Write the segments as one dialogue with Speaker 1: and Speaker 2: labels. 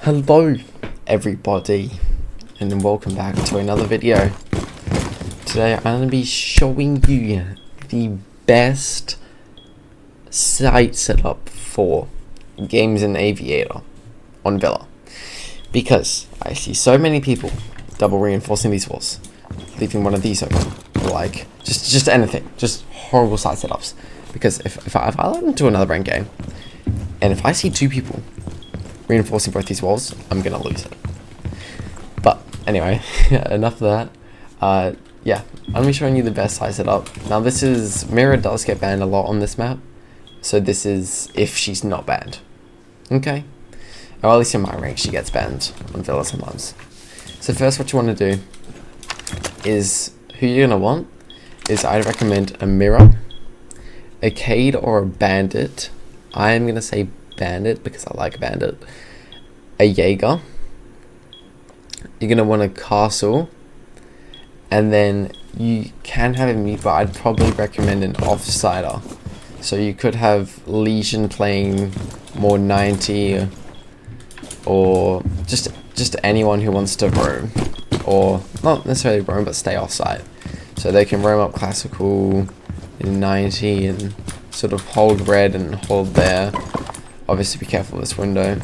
Speaker 1: Hello everybody and welcome back to another video. Today I'm going to be showing you the best site setup for games in Aviator on Villa, because I see so many people double reinforcing these walls, leaving one of these open, like just anything, just horrible site setups. Because if I log into another ranked game and if I see two people reinforcing both these walls, I'm gonna lose it. But anyway, enough of that. Yeah, I'm gonna be showing you the best site setup. Now Mira does get banned a lot on this map, so this is if she's not banned. Okay? Or at least in my rank she gets banned on Villa sometimes. So first what you want to do is, who you're gonna want is, I'd recommend a Mira, a Cade, or a Bandit. I'm gonna say Bandit because I like Bandit. A Jaeger. You're gonna want a Castle, and then you can have a mute, but I'd probably recommend an Offsider. So you could have Legion playing more 90, or just anyone who wants to roam, or not necessarily roam but stay offside, so they can roam up classical in 90 and sort of hold red and hold there. Obviously be careful of this window.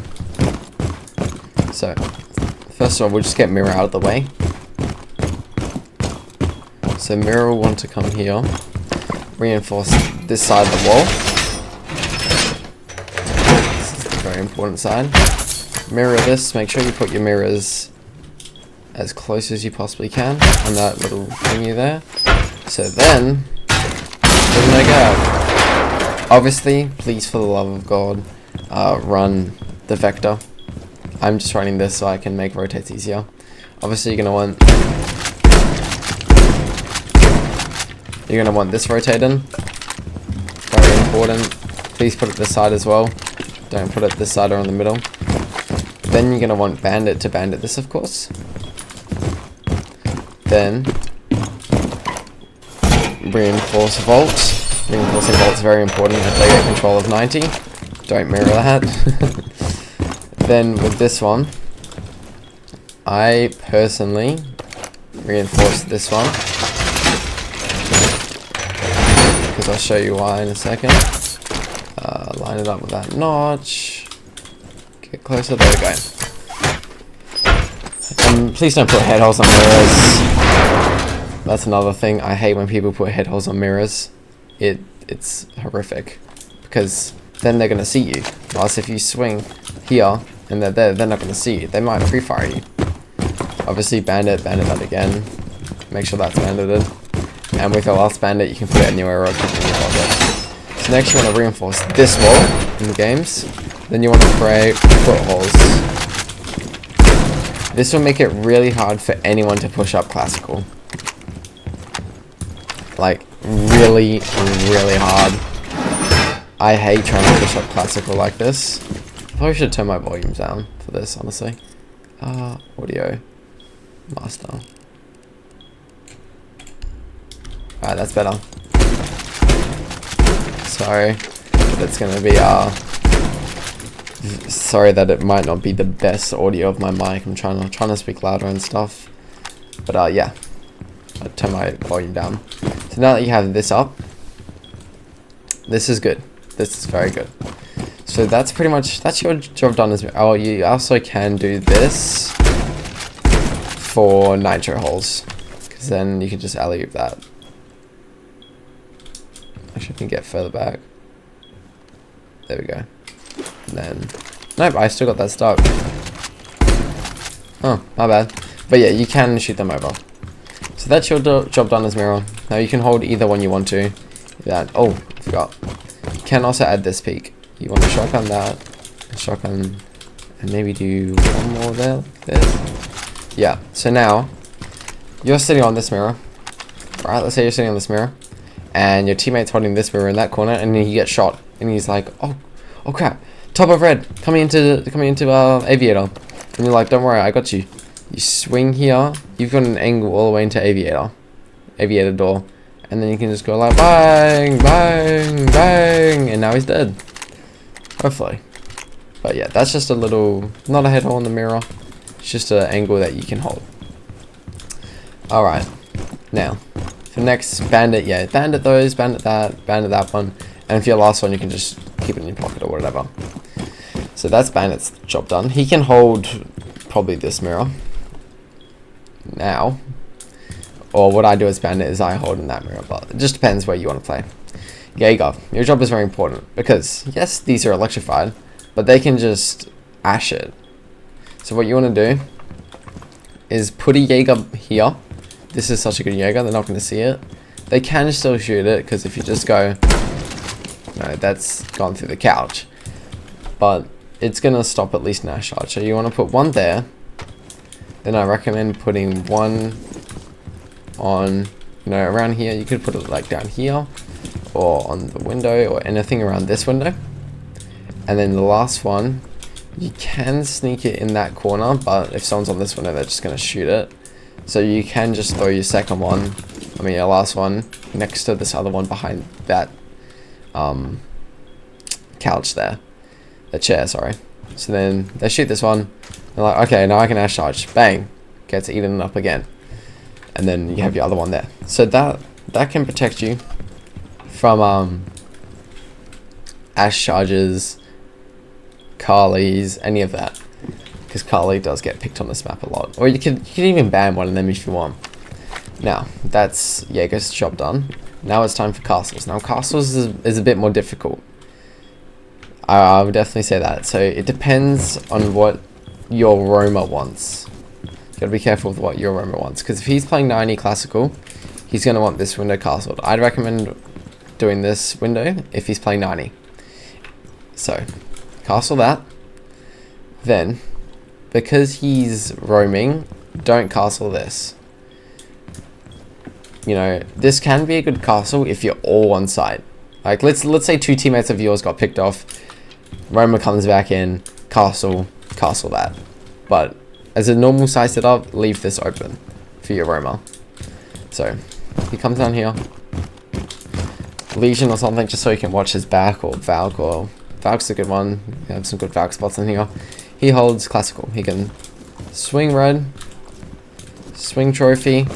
Speaker 1: So first of all, we'll just get Mira out of the way. So Mira will want to come here, reinforce this side of the wall. This is the very important side. Mirror this, make sure you put your mirrors as close as you possibly can on that little thingy there. So then there's no gap. Obviously, please for the love of God, run the vector. I'm just running this so I can make rotates easier. Obviously you're gonna want this rotating. Very important. Please put it this side as well. Don't put it this side or in the middle. Then you're gonna want Bandit to bandit this, of course. Then reinforce vault. Reinforcing vault is very important if they get control of 90. Don't mirror that. Then with this one, I personally reinforce this one, because I'll show you why in a second. Line it up with that notch. Get closer, there we go. Please don't put head holes on mirrors. That's another thing. I hate when people put head holes on mirrors. It's horrific, because then they're going to see you. Whilst if you swing here and they're there, they're not going to see you. They might free fire you. Obviously bandit that again. Make sure that's bandited. And with your last bandit, you can put it anywhere or in your pocket. So next you want to reinforce this wall in the games. Then you want to put holes. This will make it really hard for anyone to push up classical. Like, really hard. I hate trying to push up classical like this. Probably should turn my volume down for this, honestly. Audio master. Alright, that's better. Sorry, but it's gonna be sorry that it might not be the best audio of my mic. I'm trying to speak louder and stuff. But yeah, I'll turn my volume down. So now that you have this up, this is good. This is very good. So that's pretty much, that's your job done. Oh, you also can do this for nitro holes, because then you can just alley-oop that. Actually, I can get further back. There we go. And then, nope, I still got that stuck. Oh, my bad. But yeah, you can shoot them over. So that's your job done as Mira. Now you can hold either one you want to. That, oh, I forgot. You can also add this peak. You want to shotgun that, shotgun, and maybe do one more there. Yeah, so now you're sitting on this mirror. Alright, let's say you're sitting on this mirror, and your teammate's holding this mirror in that corner, and then he gets shot, and he's like, oh crap, top of red, coming into Aviator. And you're like, don't worry, I got you. You swing here, you've got an angle all the way into Aviator door, and then you can just go like bang, bang, bang, and now he's dead. Hopefully. But yeah, that's just a little, not a head hole in the mirror. It's just an angle that you can hold. Alright, now, for next, bandit, yeah, bandit those, bandit that one. And for your last one, you can just keep it in your pocket or whatever. So that's bandit's job done. He can hold probably this mirror. Now, or what I do as bandit is I hold in that mirror, but it just depends where you want to play. Jaeger, your job is very important because, yes, these are electrified, but they can just ash it. So what you want to do is put a Jaeger here. This is such a good Jaeger, they're not going to see it. They can still shoot it because if you just go, no, that's gone through the couch. But it's going to stop at least an ash charge. So you want to put one there. Then I recommend putting one on, you know, around here. You could put it like down here or on the window or anything around this window. And then the last one, you can sneak it in that corner, but if someone's on this window, they're just going to shoot it. So you can just throw your second one, I mean your last one, next to this other one behind that couch there. The chair, sorry. So then they shoot this one. They're like, okay, now I can ash charge. Bang, gets eaten up again. And then you have your other one there. So that can protect you from ash charges, Carly's, any of that. Because Carly does get picked on this map a lot. Or you can even ban one of them if you want. Now, that's Jaeger's job done. Now it's time for castles. Now castles is a bit more difficult. I would definitely say that. So it depends on what your roamer wants. You gotta be careful with what your roamer wants. Because if he's playing 90 classical, he's gonna want this window castled. I'd recommend doing this window if he's playing 90. So, castle that. Then, because he's roaming, don't castle this. You know, this can be a good castle if you're all on site. Like, let's say two teammates of yours got picked off. Roamer comes back in, castle that. But as a normal site setup, leave this open for your roamer. So, he comes down here. Legion or something, just so you can watch his back, or Valk, or Valk's a good one. You have some good Valk spots in here. He holds classical. He can swing red, swing trophy,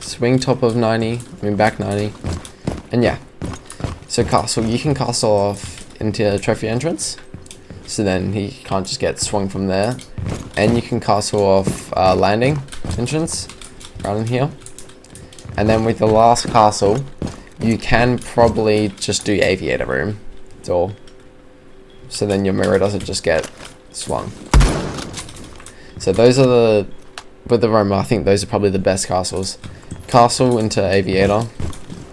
Speaker 1: swing top of 90, I mean back 90, and yeah. So castle, you can castle off into trophy entrance, so then he can't just get swung from there, and you can castle off landing entrance right in here, and then with the last castle, you can probably just do aviator room. That's all. So then your mirror doesn't just get swung. So those are with the roamer, I think those are probably the best castles. Castle into aviator,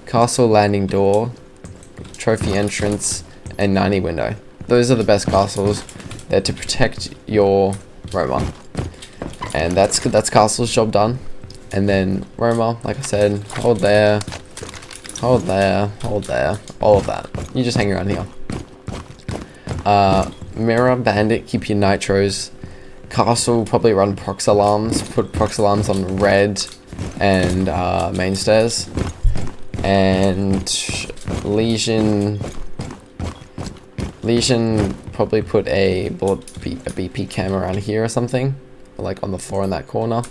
Speaker 1: castle landing door, trophy entrance, and 90 window. Those are the best castles. They're to protect your roamer. And that's castle's job done. And then roamer, like I said, hold there, hold there, hold there, all of that. You just hang around here. Mirror, bandit, keep your nitros. Castle, probably run prox alarms. Put prox alarms on red and main stairs. And Legion, probably put a BP cam around here or something, like on the floor in that corner.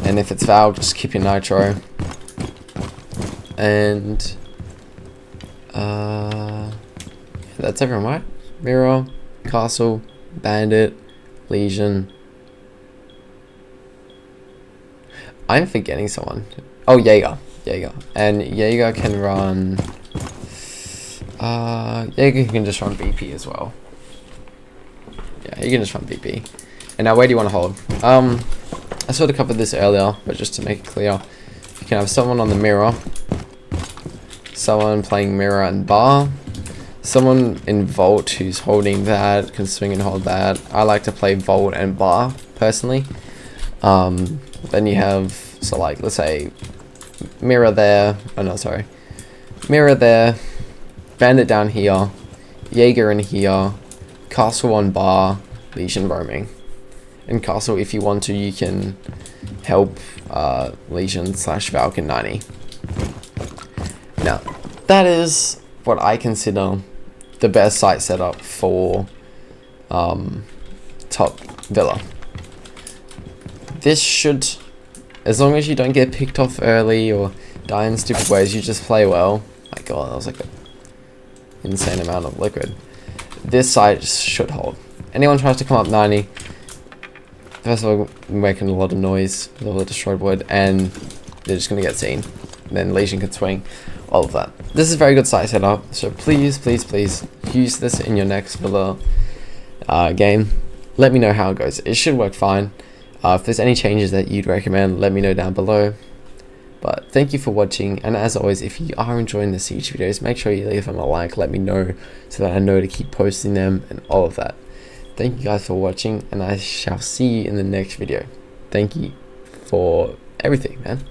Speaker 1: And if it's Valk, just keep your nitro. And that's everyone, right? Mirror, castle, bandit, Legion. I'm forgetting someone. Oh, Jaeger. And Jaeger can run. Jaeger can just run BP as well. Yeah, he can just run BP. And now, where do you want to hold? I sort of covered this earlier, but just to make it clear, you can have someone on the mirror, someone playing mirror and bar, someone in vault who's holding that, can swing and hold that. I like to play vault and bar personally. Then you have, so like, let's say mirror there, oh no, sorry, mirror there, bandit down here, Jaeger in here, castle on bar, Legion roaming. And castle, if you want to, you can help Legion / Falcon 90. Now, that is what I consider the best site setup for top villa. This should, as long as you don't get picked off early or die in stupid ways, you just play well. My god, that was like an insane amount of liquid. This site should hold. Anyone tries to come up 90, first of all, we're making a lot of noise with all the destroyed wood, and they're just going to get seen. And then Legion can swing, all of that. This is a very good site setup, so please, please, please use this in your next villa game. Let me know how it goes. It should work fine. If there's any changes that you'd recommend, let me know down below. But thank you for watching, and as always, if you are enjoying the Siege videos, make sure you leave them a like, let me know, so that I know to keep posting them and all of that. Thank you guys for watching, and I shall see you in the next video. Thank you for everything, man.